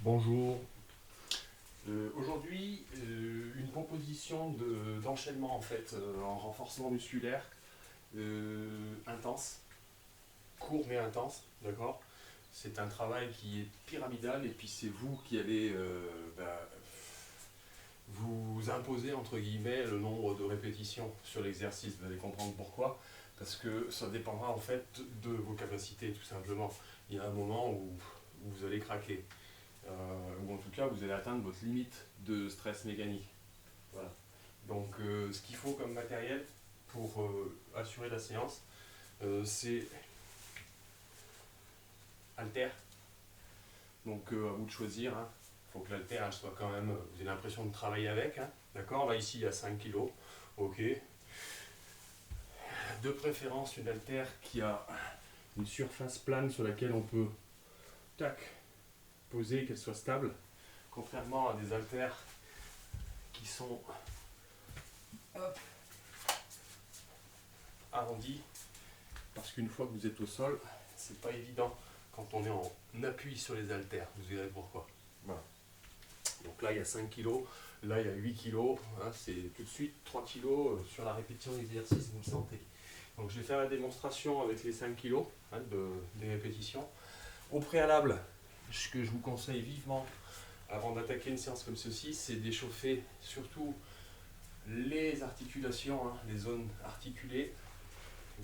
Bonjour. Aujourd'hui, une proposition d'enchaînement en fait en renforcement musculaire intense, court mais intense, d'accord? C'est un travail qui est pyramidal et puis c'est vous qui allez vous imposer entre guillemets le nombre de répétitions sur l'exercice. Vous allez comprendre pourquoi. Parce que ça dépendra en fait de vos capacités tout simplement. Il y a un moment où vous allez craquer. Ou en tout cas vous allez atteindre votre limite de stress mécanique. Voilà. Donc ce qu'il faut comme matériel pour assurer la séance, c'est haltère. Donc à vous de choisir. Hein. Il faut que l'haltère elle soit quand même, vous avez l'impression de travailler avec. Hein. D'accord. Là ici il y a 5 kg. Ok. De préférence une haltère qui a une surface plane sur laquelle on peut tac, poser, qu'elle soit stable. Contrairement à des haltères qui sont hop, arrondis, parce qu'une fois que vous êtes au sol, c'est pas évident quand on est en appui sur les haltères. Vous verrez pourquoi. Voilà. Donc là il y a 5 kg, là il y a 8 kg, hein, c'est tout de suite 3 kg sur la répétition d'exercice, vous le sentez. Donc je vais faire la démonstration avec les 5 kg hein, des répétitions. Au préalable, ce que je vous conseille vivement avant d'attaquer une séance comme ceci, c'est d'échauffer surtout les articulations, hein, les zones articulées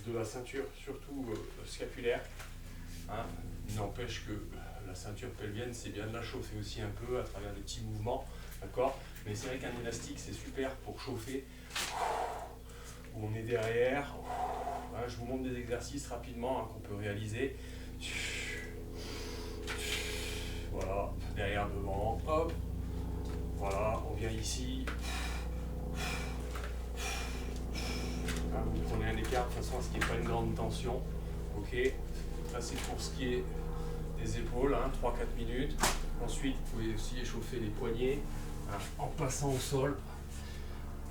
de la ceinture, surtout scapulaire. Hein. Il n'empêche que la ceinture pelvienne, c'est bien de la chauffer aussi un peu à travers des petits mouvements, d'accord. Mais c'est vrai qu'un élastique, c'est super pour chauffer, où on est derrière. Hein, je vous montre des exercices rapidement hein, qu'on peut réaliser. Voilà, derrière, devant, hop. Voilà, on vient ici. Hein, vous prenez un écart de façon à ce qu'il n'y ait pas une grande tension. Ok. Ça c'est pour ce qui est des épaules, hein, 3-4 minutes. Ensuite, vous pouvez aussi échauffer les poignets hein, en passant au sol,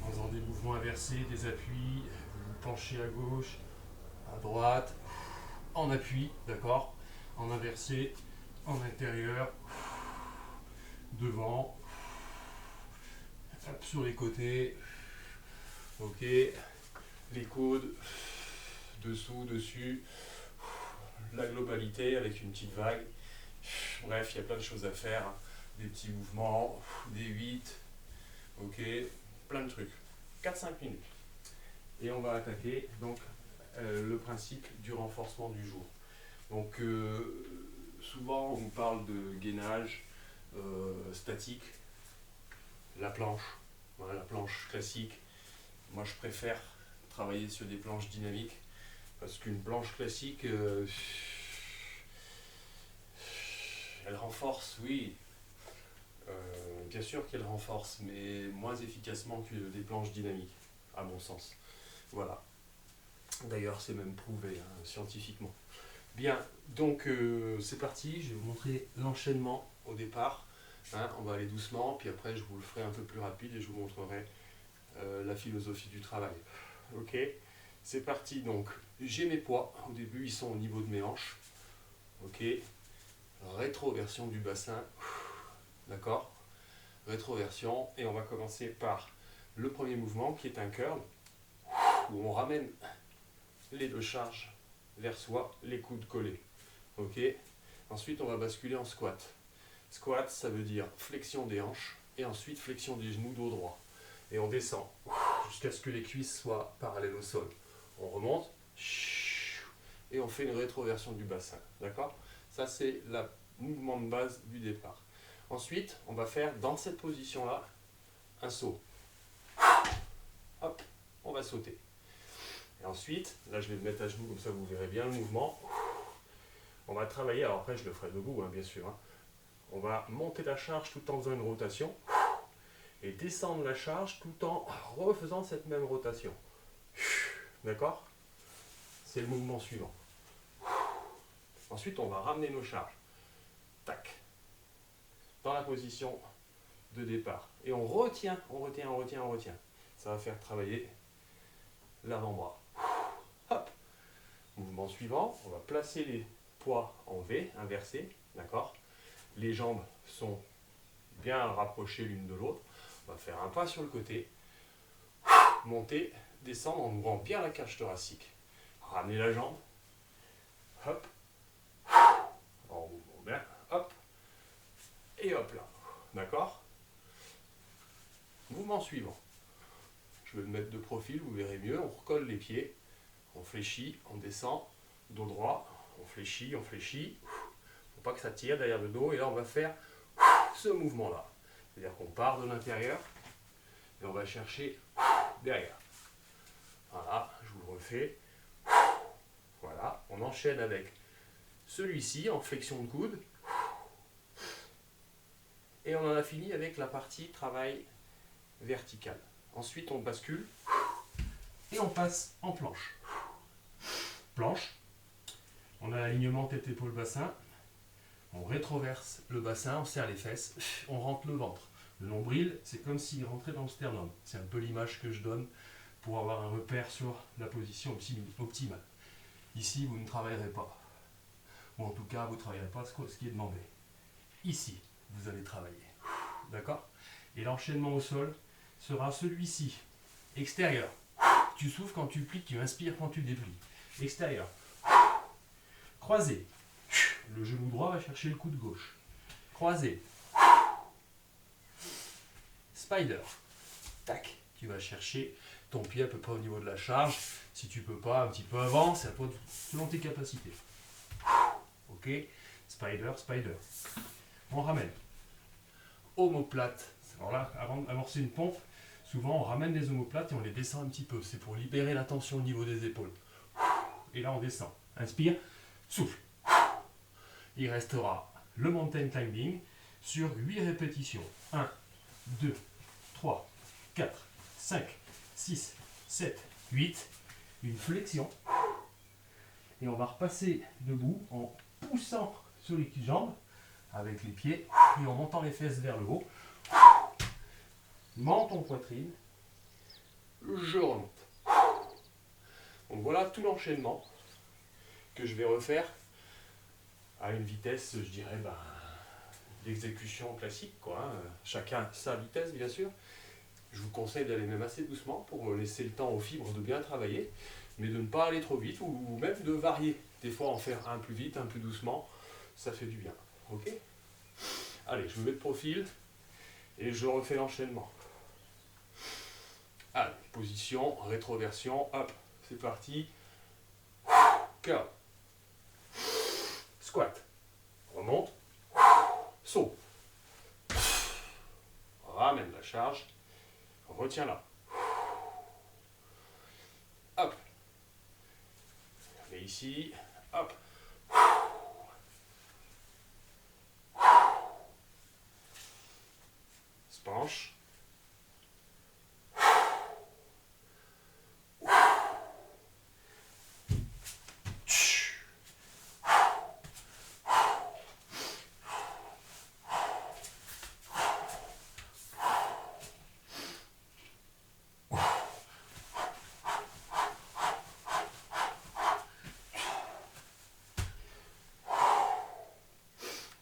en faisant des mouvements inversés, des appuis. Vous penchez à gauche, à droite, en appui, d'accord, en inversé, en intérieur, devant, hop, sur les côtés, ok, les coudes, dessous, dessus, la globalité avec une petite vague. Bref, il y a plein de choses à faire, hein. Des petits mouvements, des 8, ok, plein de trucs. 4-5 minutes. Et on va attaquer donc le principe du renforcement du jour. Donc souvent on parle de gainage statique, la planche, voilà, la planche classique. Moi je préfère travailler sur des planches dynamiques parce qu'une planche classique elle renforce, oui, bien sûr qu'elle renforce, mais moins efficacement que des planches dynamiques, à mon sens. Voilà. D'ailleurs, c'est même prouvé hein, scientifiquement. Bien, donc c'est parti, je vais vous montrer l'enchaînement au départ. Hein, on va aller doucement, puis après je vous le ferai un peu plus rapide et je vous montrerai la philosophie du travail. Ok, c'est parti. Donc, j'ai mes poids. Au début, ils sont au niveau de mes hanches. Ok, rétroversion du bassin. D'accord, rétroversion. Et on va commencer par le premier mouvement qui est un curl où on ramène les deux charges vers soi, les coudes collés. Ok. Ensuite, on va basculer en squat. Squat, ça veut dire flexion des hanches et ensuite flexion des genoux dos droit. Et on descend jusqu'à ce que les cuisses soient parallèles au sol. On remonte et on fait une rétroversion du bassin. D'accord? Ça, c'est le mouvement de base du départ. Ensuite, on va faire dans cette position-là un saut. Hop, on va sauter. Et ensuite, là je vais me mettre à genoux comme ça vous verrez bien le mouvement. On va travailler, alors après je le ferai debout hein, bien sûr. Hein. On va monter la charge tout en faisant une rotation et descendre la charge tout en refaisant cette même rotation. D'accord? C'est le mouvement suivant. Ensuite on va ramener nos charges. Tac. Dans la position de départ. Et on retient, on retient, on retient, on retient. Ça va faire travailler l'avant-bras. Hop. Mouvement suivant, on va placer les poids en V, inversé, d'accord. les jambes sont bien rapprochées l'une de l'autre. On va faire un pas sur le côté, monter, descendre en ouvrant bien la cage thoracique. Ramener la jambe, hop, en mouvement bien, hop, et hop là. D'accord? Mouvement suivant. Je vais me mettre de profil, vous verrez mieux. On recolle les pieds, on fléchit, on descend, dos droit, on fléchit, on fléchit. Faut pas que ça tire derrière le dos. Et là, on va faire ce mouvement-là. C'est-à-dire qu'on part de l'intérieur et on va chercher derrière. Voilà, je vous le refais. Voilà, on enchaîne avec celui-ci en flexion de coude. Et on en a fini avec la partie travail vertical. Ensuite, on bascule et on passe en planche. Planche, on a l'alignement tête, épaule, bassin. On rétroverse le bassin, on serre les fesses, on rentre le ventre. Le nombril, c'est comme s'il rentrait dans le sternum. C'est un peu l'image que je donne pour avoir un repère sur la position optimale. Ici, vous ne travaillerez pas. Ou en tout cas, vous ne travaillerez pas ce qui est demandé. Ici, vous allez travailler. D'accord? Et l'enchaînement au sol sera celui-ci. Extérieur. Tu souffles quand tu plies, tu inspires quand tu déplies. Extérieur. Croisé. Le genou droit va chercher le coude gauche. Croisé. Spider. Tac. Tu vas chercher ton pied à peu près au niveau de la charge. Si tu peux pas, un petit peu avant, c'est à toi selon tes capacités. Ok. Spider, spider. On ramène. Omoplate. Alors là, avant d'amorcer une pompe, souvent on ramène les omoplates et on les descend un petit peu. C'est pour libérer la tension au niveau des épaules. Et là on descend. Inspire, souffle. Il restera le mountain climbing sur 8 répétitions. 1, 2, 3, 4, 5, 6, 7, 8. Une flexion. Et on va repasser debout en poussant sur les jambes avec les pieds et en montant les fesses vers le haut. Menton poitrine. Je remonte. Donc voilà tout l'enchaînement que je vais refaire à une vitesse, je dirais, d'exécution classique, quoi, hein. Chacun sa vitesse, bien sûr. Je vous conseille d'aller même assez doucement pour laisser le temps aux fibres de bien travailler, mais de ne pas aller trop vite ou même de varier. Des fois, en faire un plus vite, un plus doucement, ça fait du bien. Ok? Allez, je me mets de profil et je refais l'enchaînement. Allez, position, rétroversion, hop, c'est parti. Curl. Squat. Remonte. Saut. Ramène la charge. Retiens-la. Hop. Et ici, hop. Se penche.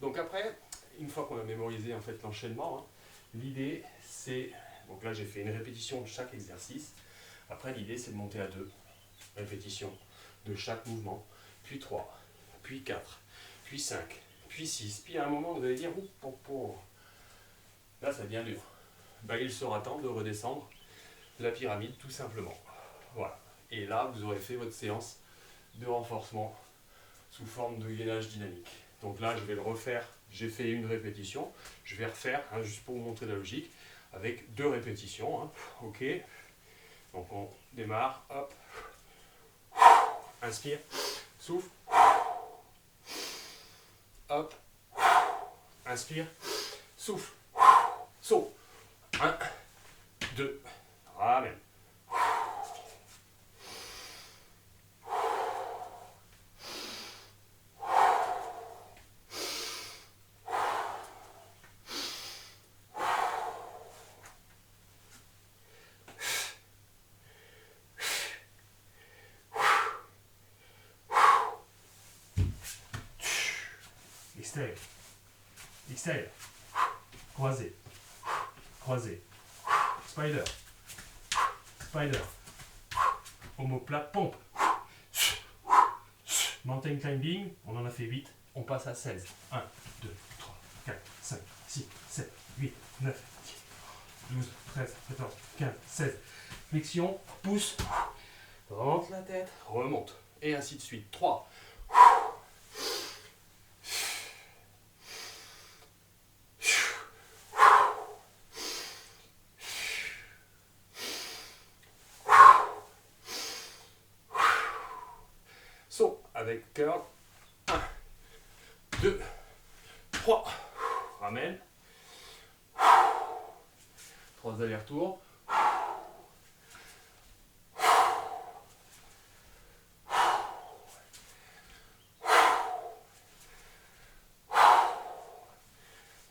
Donc après, une fois qu'on a mémorisé en fait l'enchaînement, hein, l'idée c'est, donc là j'ai fait une répétition de chaque exercice. Après l'idée c'est de monter à 2 répétitions de chaque mouvement, puis 3, puis 4, puis 5, puis 6, puis à un moment vous allez dire, là ça devient dur. Ben, il sera temps de redescendre la pyramide tout simplement. Voilà. Et là vous aurez fait votre séance de renforcement sous forme de gainage dynamique. Donc là, je vais le refaire. J'ai fait une répétition. Je vais refaire, hein, juste pour vous montrer la logique, avec 2 répétitions. Hein. Ok. Donc on démarre. Hop. Inspire. Souffle. Hop. Inspire. Souffle. Saut. 1, 2. Ramène. Extérieur. extérieur, croisé, croisé, spider, spider, omoplate, pompe, mountain climbing, on en a fait 8, on passe à 16. 1, 2, 3, 4, 5, 6, 7, 8, 9, 10, 12, 13, 14, 15, 16. Flexion, pouce, Rentre la tête, remonte. Et ainsi de suite. 3. Saut avec curl. 1, 2, 3. Ramène. 3 allers-retours.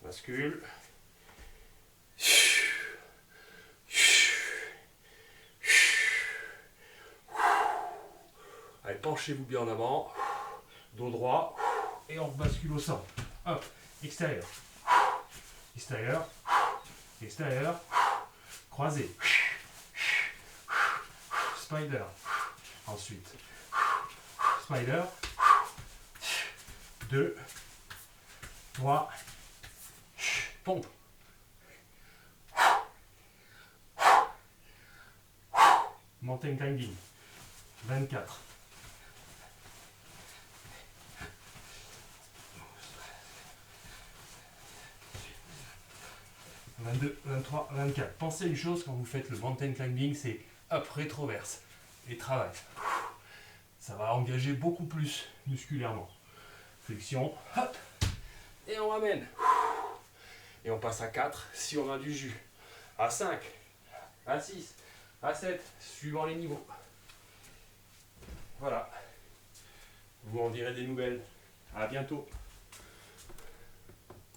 Bascule. Allez, penchez-vous bien en avant. Dos droit. et on bascule au centre. Hop, extérieur, extérieur, extérieur, croisé, spider, ensuite, spider, 2, 3, pompe. Mountain climbing, 24. 22, 23, 24. Pensez à une chose quand vous faites le mountain climbing, c'est up, rétroverse et travail. Ça va engager beaucoup plus musculairement. Flexion, hop, Et on ramène. Et on passe à 4 si on a du jus. À 5, à 6, à 7, suivant les niveaux. Voilà. Vous en direz des nouvelles. À bientôt.